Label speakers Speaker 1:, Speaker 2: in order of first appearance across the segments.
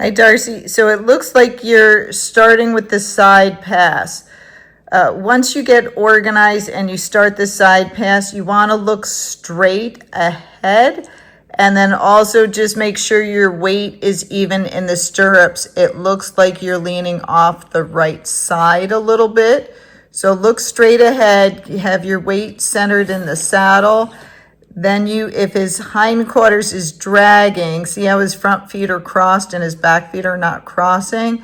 Speaker 1: Hi, Darcy. So it looks like you're starting with the side pass. Once you get organized and you start the side pass, you want to look straight ahead, and then also just make sure your weight is even in the stirrups. It looks like you're leaning off the right side a little bit. So look straight ahead, you have your weight centered in the saddle. Then if his hindquarters is dragging, see how his front feet are crossed and his back feet are not crossing?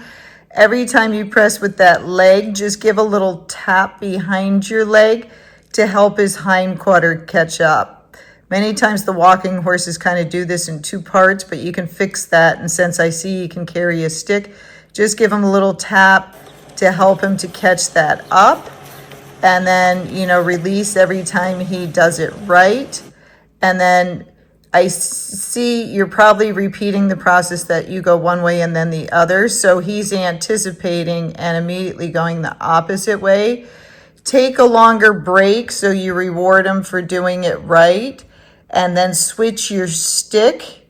Speaker 1: Every time you press with that leg, just give a little tap behind your leg to help his hindquarter catch up. Many times the walking horses kind of do this in two parts, but you can fix that. And since I see you can carry a stick, just give him a little tap to help him to catch that up. And then, release every time he does it right. And then I see you're probably repeating the process that you go one way and then the other. So he's anticipating and immediately going the opposite way. Take a longer break so you reward him for doing it right. And then switch your stick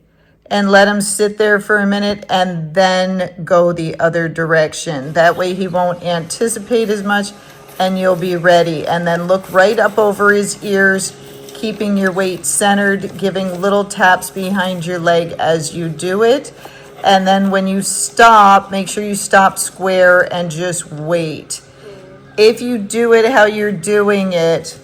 Speaker 1: and let him sit there for a minute and then go the other direction. That way he won't anticipate as much and you'll be ready. And then look right up over his ears, keeping your weight centered, giving little taps behind your leg as you do it. And then when you stop, make sure you stop square and just wait. If you do it how you're doing it,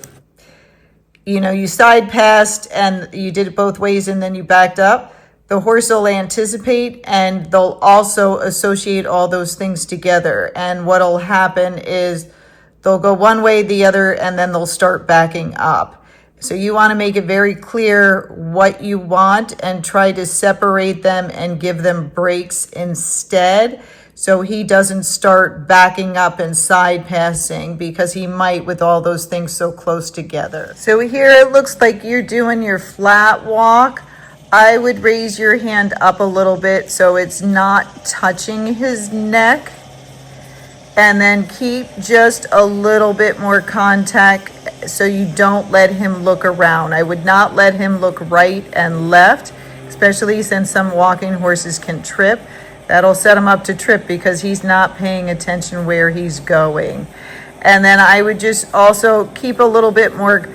Speaker 1: you side passed and you did it both ways and then you backed up, the horse will anticipate and they'll also associate all those things together. And what'll happen is they'll go one way, the other, and then they'll start backing up. So you want to make it very clear what you want and try to separate them and give them breaks instead, so he doesn't start backing up and side passing, because he might with all those things so close together. So here it looks like you're doing your flat walk. I would raise your hand up a little bit so it's not touching his neck. And then keep just a little bit more contact so you don't let him look around. I would not let him look right and left, especially since some walking horses can trip. That'll set him up to trip because he's not paying attention where he's going. And then I would just also keep a little bit more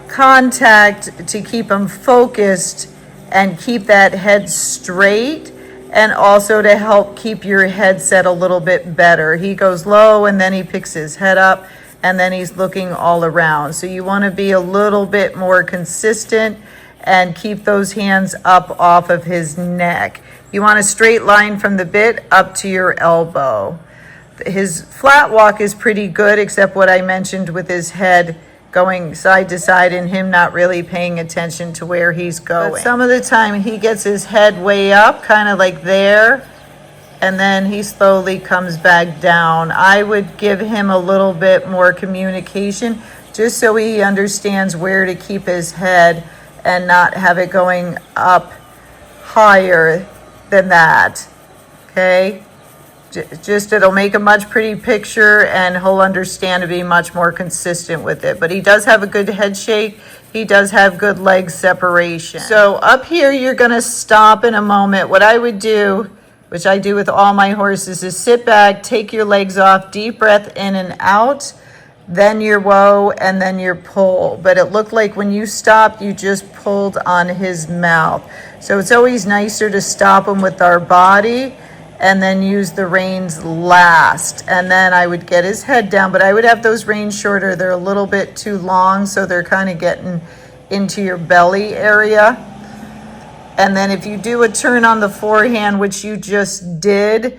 Speaker 1: contact to keep him focused and keep that head straight. And also to help keep your head set a little bit better. He goes low and then he picks his head up and then he's looking all around. So you want to be a little bit more consistent and keep those hands up off of his neck. You want a straight line from the bit up to your elbow. His flat walk is pretty good, except what I mentioned with his head going side to side and him not really paying attention to where he's going. But some of the time he gets his head way up, kind of like there, and then he slowly comes back down. I would give him a little bit more communication just so he understands where to keep his head and not have it going up higher than that. Okay? Just it'll make a much pretty picture and he'll understand to be much more consistent with it. But he does have a good head shake. He does have good leg separation. So up here, you're going to stop in a moment. What I would do, which I do with all my horses, is sit back, take your legs off, deep breath in and out, then your whoa, and then your pull. But it looked like when you stopped, you just pulled on his mouth. So it's always nicer to stop him with our body and then use the reins last. And then I would get his head down, but I would have those reins shorter. They're a little bit too long, so they're kind of getting into your belly area. And then if you do a turn on the forehand, which you just did,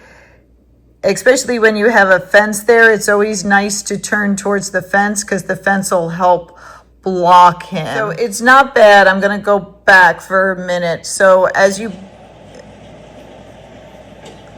Speaker 1: especially when you have a fence there, it's always nice to turn towards the fence because the fence will help block him. So it's not bad. I'm gonna go back for a minute. So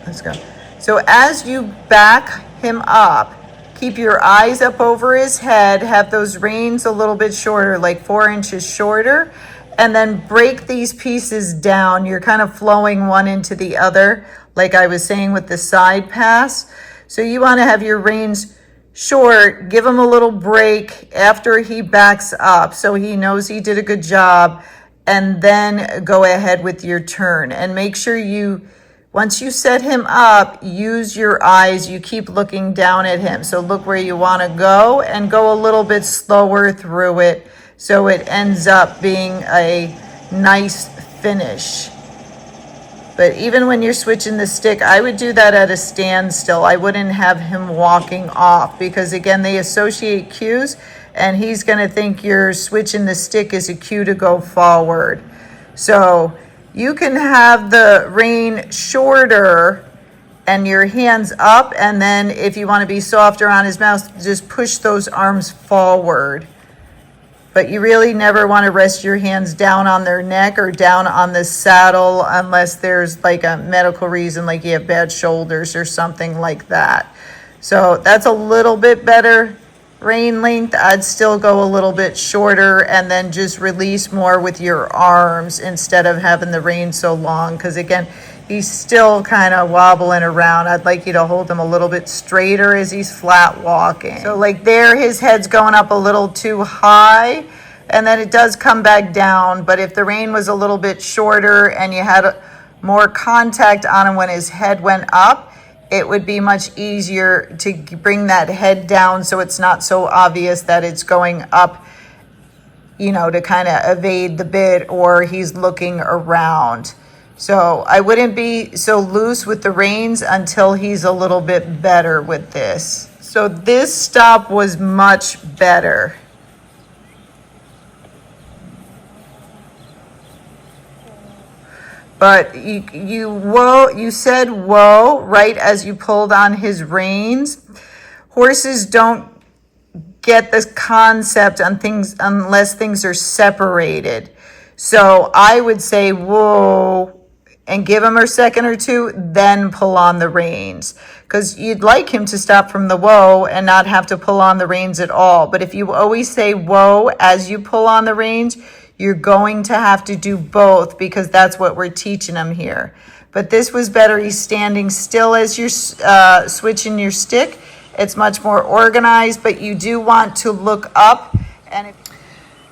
Speaker 1: let's go. So as you back him up, keep your eyes up over his head, have those reins a little bit shorter, like 4 inches shorter, and then break these pieces down. You're kind of flowing one into the other, like I was saying with the side pass. So you want to have your reins short, give him a little break after he backs up so he knows he did a good job, and then go ahead with your turn. And make sure you Once you set him up, use your eyes. You keep looking down at him. So look where you want to go and go a little bit slower through it so it ends up being a nice finish. But even when you're switching the stick, I would do that at a standstill. I wouldn't have him walking off because, again, they associate cues, and he's going to think you're switching the stick as a cue to go forward. So you can have the rein shorter and your hands up, and then if you want to be softer on his mouth, just push those arms forward. But you really never want to rest your hands down on their neck or down on the saddle unless there's like a medical reason, like you have bad shoulders or something like that. So that's a little bit better rein length. I'd still go a little bit shorter and then just release more with your arms instead of having the rein so long, because again, he's still kind of wobbling around. I'd like you to hold him a little bit straighter as he's flat walking. So like there, his head's going up a little too high, and then it does come back down. But if the rein was a little bit shorter and you had more contact on him when his head went up, it would be much easier to bring that head down so it's not so obvious that it's going up, you know, to kind of evade the bit or he's looking around. So I wouldn't be so loose with the reins until he's a little bit better with this. So this stop was much better. But you said whoa right as you pulled on his reins. Horses don't get this concept on things unless things are separated. So I would say whoa and give him a second or two, then pull on the reins. Because you'd like him to stop from the whoa and not have to pull on the reins at all. But if you always say whoa as you pull on the reins, you're going to have to do both because that's what we're teaching him here. But this was better. He's standing still as you're switching your stick. It's much more organized, but you do want to look up. And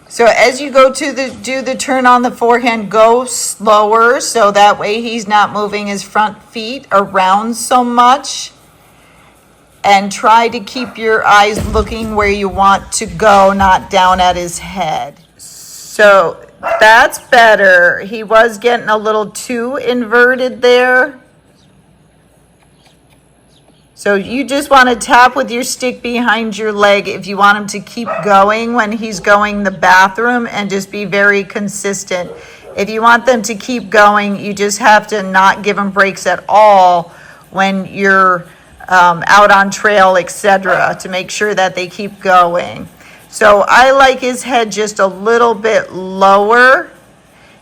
Speaker 1: so as you go to do the turn on the forehand, go slower so that way he's not moving his front feet around so much. And try to keep your eyes looking where you want to go, not down at his head. So that's better. He was getting a little too inverted there. So you just want to tap with your stick behind your leg if you want him to keep going when he's going the bathroom, and just be very consistent. If you want them to keep going, you just have to not give them breaks at all when you're out on trail, etc., to make sure that they keep going. So I like his head just a little bit lower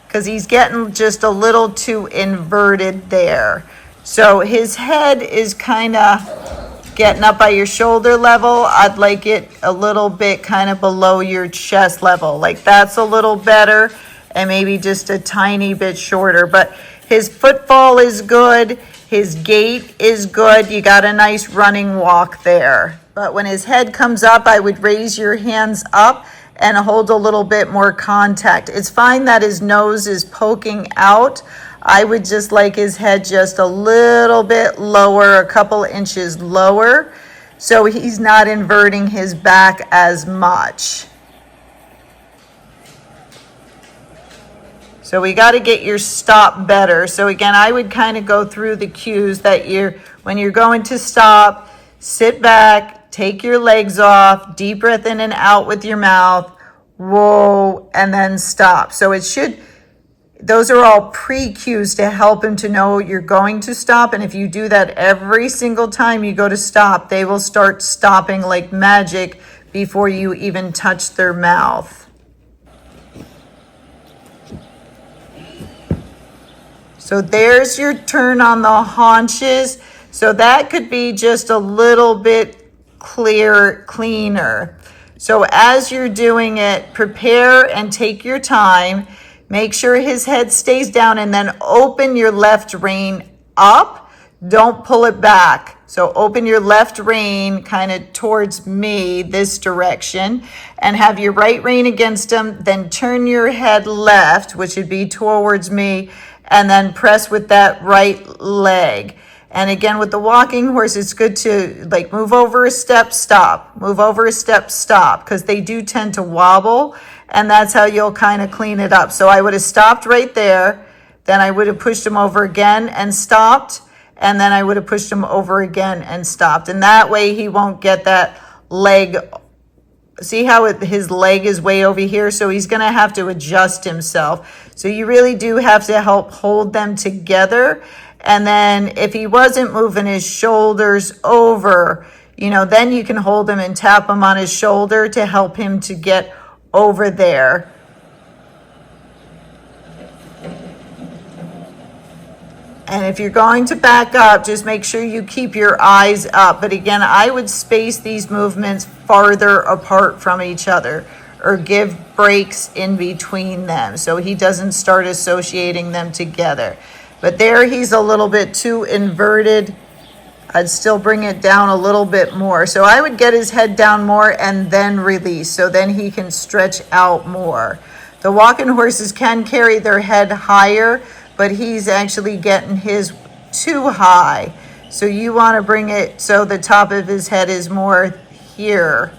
Speaker 1: because he's getting just a little too inverted there. So his head is kind of getting up by your shoulder level. I'd like it a little bit kind of below your chest level. Like that's a little better, and maybe just a tiny bit shorter. But his footfall is good. His gait is good. You got a nice running walk there. But when his head comes up, I would raise your hands up and hold a little bit more contact. It's fine that his nose is poking out. I would just like his head just a little bit lower, a couple inches lower, so he's not inverting his back as much. So we got to get your stop better. So again, I would kind of go through the cues that when you're going to stop, sit back, take your legs off, deep breath in and out with your mouth, whoa, and then stop. So those are all pre-cues to help him to know you're going to stop. And if you do that every single time you go to stop, they will start stopping like magic before you even touch their mouth. So there's your turn on the haunches. So that could be just a little bit cleaner. So as you're doing it, prepare and take your time. Make sure his head stays down, and then open your left rein up. Don't pull it back. So open your left rein kind of towards me, this direction, and have your right rein against him. Then turn your head left, which would be towards me, and then press with that right leg. And again, with the walking horse, it's good to like move over a step, stop, move over a step, stop, because they do tend to wobble, and that's how you'll kind of clean it up. So I would have stopped right there, then I would have pushed him over again and stopped, and then I would have pushed him over again and stopped. And that way he won't get that leg. See how his leg is way over here? So he's going to have to adjust himself. So you really do have to help hold them together. And then if he wasn't moving his shoulders over, then you can hold him and tap him on his shoulder to help him to get over there. And if you're going to back up, just make sure you keep your eyes up. But again, I would space these movements farther apart from each other or give breaks in between them so he doesn't start associating them together. But there he's a little bit too inverted. I'd still bring it down a little bit more. So I would get his head down more and then release so then he can stretch out more. The walking horses can carry their head higher, but he's actually getting his too high. So you want to bring it so the top of his head is more here,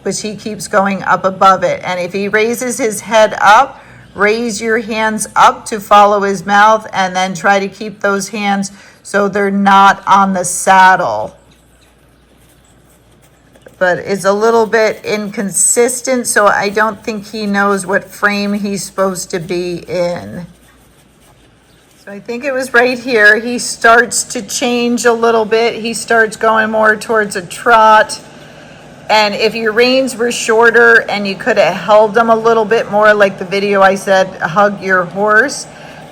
Speaker 1: which he keeps going up above it. And if he raises his head up, raise your hands up to follow his mouth, and then try to keep those hands so they're not on the saddle. But it's a little bit inconsistent, so I don't think he knows what frame he's supposed to be in. So I think it was right here. He starts to change a little bit. He starts going more towards a trot. And if your reins were shorter and you could have held them a little bit more, like the video I said, hug your horse,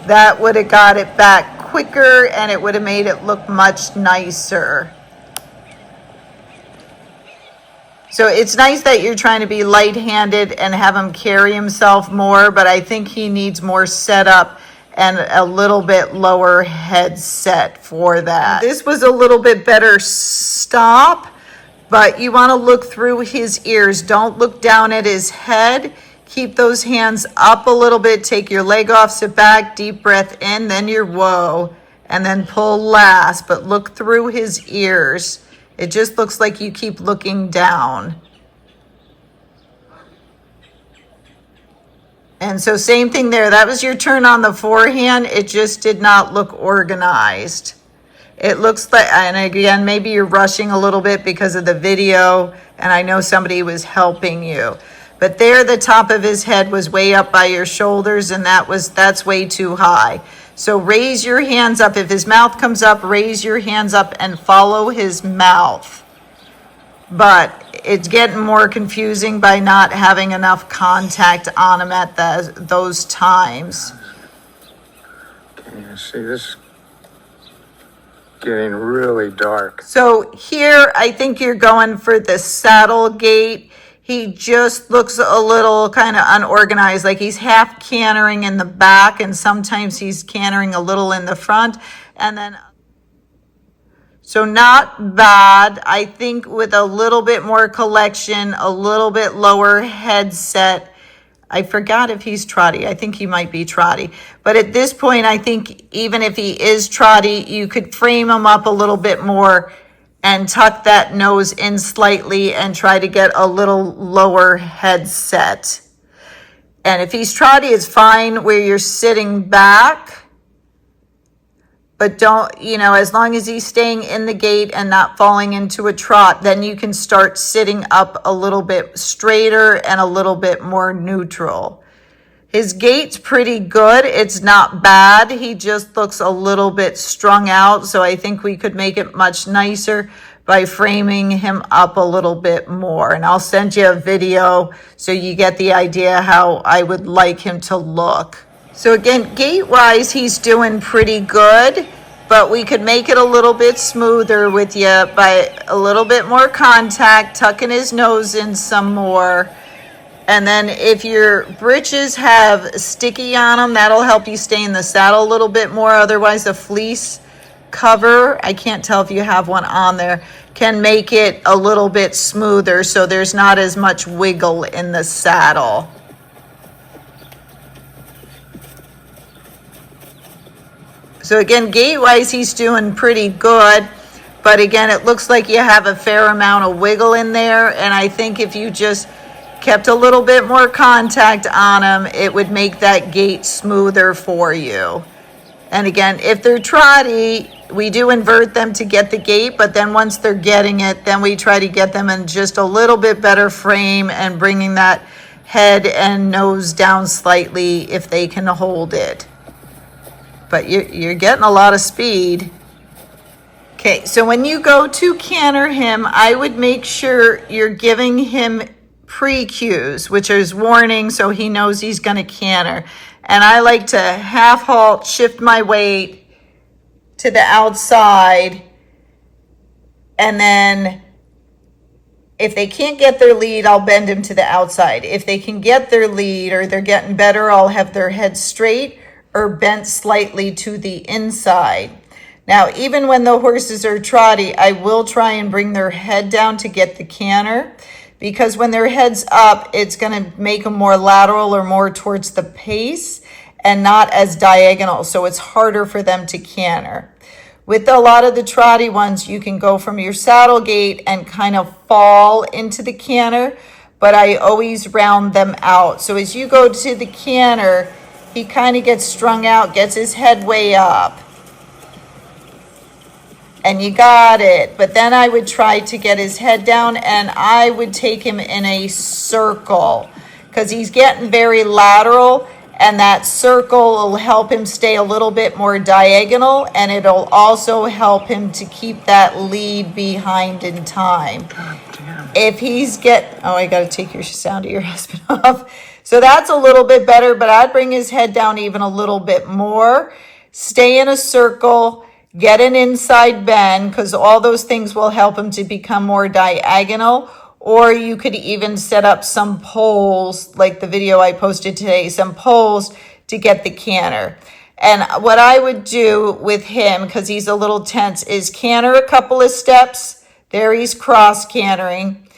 Speaker 1: that would have got it back quicker and it would have made it look much nicer. So it's nice that you're trying to be light-handed and have him carry himself more, but I think he needs more setup and a little bit lower head set for that. This was a little bit better stop, but you want to look through his ears. Don't look down at his head. Keep those hands up a little bit. Take your leg off, sit back, deep breath in, then your whoa, and then pull last, but look through his ears. It just looks like you keep looking down. And so same thing there. That was your turn on the forehand. It just did not look organized. It looks like, and again, maybe you're rushing a little bit because of the video, and I know somebody was helping you. But there, the top of his head was way up by your shoulders, and that's way too high. So raise your hands up. If his mouth comes up, raise your hands up and follow his mouth. But it's getting more confusing by not having enough contact on him at those times.
Speaker 2: You see, this getting really dark.
Speaker 1: So here, I think you're going for the saddle gait. He just looks a little kind of unorganized, like he's half cantering in the back, and sometimes he's cantering a little in the front. And then, so not bad. I think with a little bit more collection, a little bit lower headset. I forgot if he's trotty. I think he might be trotty. But at this point, I think even if he is trotty, you could frame him up a little bit more and tuck that nose in slightly and try to get a little lower headset. And if he's trotty, it's fine where you're sitting back. But don't, as long as he's staying in the gait and not falling into a trot, then you can start sitting up a little bit straighter and a little bit more neutral. His gait's pretty good. It's not bad. He just looks a little bit strung out. So I think we could make it much nicer by framing him up a little bit more. And I'll send you a video so you get the idea how I would like him to look. So again, gait-wise, he's doing pretty good, but we could make it a little bit smoother with you by a little bit more contact, tucking his nose in some more. And then if your breeches have sticky on them, that'll help you stay in the saddle a little bit more. Otherwise, the fleece cover, I can't tell if you have one on there, can make it a little bit smoother so there's not as much wiggle in the saddle. So again, gait-wise, he's doing pretty good. But again, it looks like you have a fair amount of wiggle in there. And I think if you just kept a little bit more contact on him, it would make that gait smoother for you. And again, if they're trotty, we do invert them to get the gait. But then once they're getting it, then we try to get them in just a little bit better frame and bringing that head and nose down slightly if they can hold it. But you're getting a lot of speed. Okay, so when you go to canter him, I would make sure you're giving him pre-cues, which is warning, so he knows he's going to canter. And I like to half halt, shift my weight to the outside, and then if they can't get their lead, I'll bend him to the outside. If they can get their lead or they're getting better, I'll have their head straight or bent slightly to the inside. Now, even when the horses are trotty, I will try and bring their head down to get the canter, because when their head's up, it's going to make them more lateral or more towards the pace and not as diagonal, so it's harder for them to canter. With a lot of the trotty ones, you can go from your saddle gait and kind of fall into the canter, but I always round them out. So as you go to the canter, he kind of gets strung out, gets his head way up. And you got it. But then I would try to get his head down, and I would take him in a circle because he's getting very lateral, and that circle will help him stay a little bit more diagonal, and it'll also help him to keep that lead behind in time. If he's I got to take your sound of your husband off. So that's a little bit better, but I'd bring his head down even a little bit more. Stay in a circle, get an inside bend, because all those things will help him to become more diagonal. Or you could even set up some poles, like the video I posted today, some poles to get the canter. And what I would do with him, because he's a little tense, is canter a couple of steps. There he's cross cantering.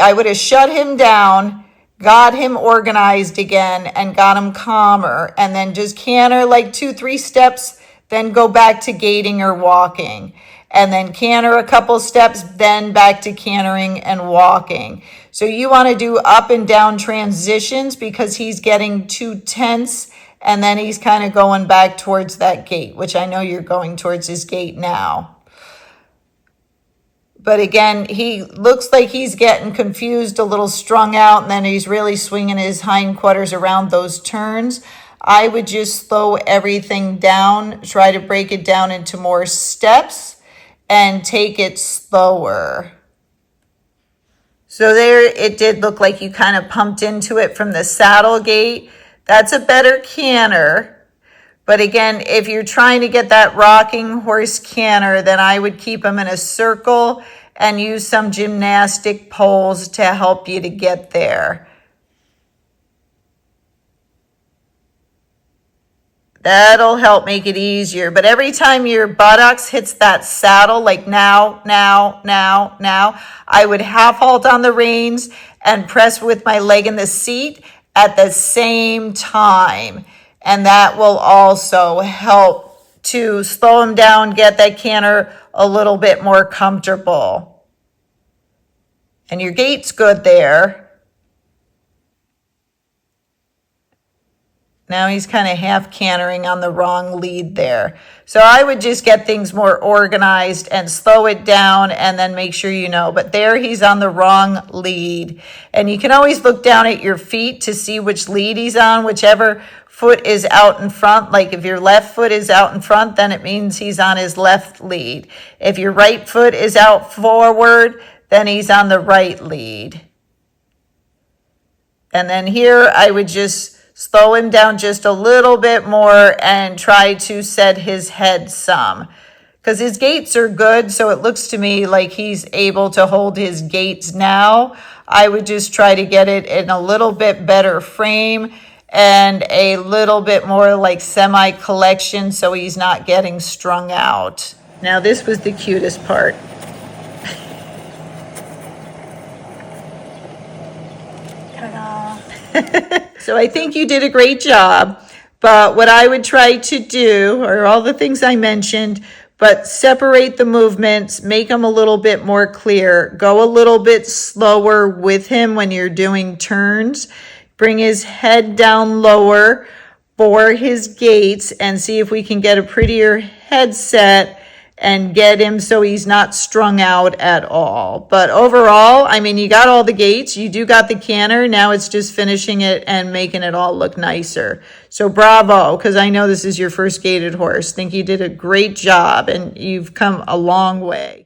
Speaker 1: I would have shut him down, got him organized again, and got him calmer. And then just canter like 2-3 steps, then go back to gaiting or walking. And then canter a couple steps, then back to cantering and walking. So you want to do up and down transitions because he's getting too tense, and then he's kind of going back towards that gait, which I know you're going towards his gait now. But again, he looks like he's getting confused, a little strung out, and then he's really swinging his hindquarters around those turns. I would just slow everything down, try to break it down into more steps, and take it slower. So there it did look like you kind of pumped into it from the saddle gait. That's a better canter. But again, if you're trying to get that rocking horse canter, then I would keep him in a circle and use some gymnastic poles to help you to get there. That'll help make it easier. But every time your buttocks hits that saddle, like now, I would half halt on the reins and press with my leg in the seat at the same time. And that will also help to slow him down, get that canter a little bit more comfortable. And your gait's good there. Now he's kind of half cantering on the wrong lead there. So I would just get things more organized and slow it down and then make sure you know. But there he's on the wrong lead. And you can always look down at your feet to see which lead he's on, whichever foot is out in front. Like if your left foot is out in front, then it means he's on his left lead. If your right foot is out forward, then he's on the right lead. And then here I would just slow him down just a little bit more and try to set his head some. Because his gaits are good, so it looks to me like he's able to hold his gaits now. I would just try to get it in a little bit better frame and a little bit more like semi-collection so he's not getting strung out. Now this was the cutest part. So I think you did a great job, but what I would try to do are all the things I mentioned, but separate the movements, make them a little bit more clear, go a little bit slower with him when you're doing turns, bring his head down lower for his gaits, and see if we can get a prettier headset and get him so he's not strung out at all. But overall, I mean, you got all the gaits, you do got the canter, now it's just finishing it and making it all look nicer. So bravo, because I know this is your first gaited horse. Think you did a great job and you've come a long way.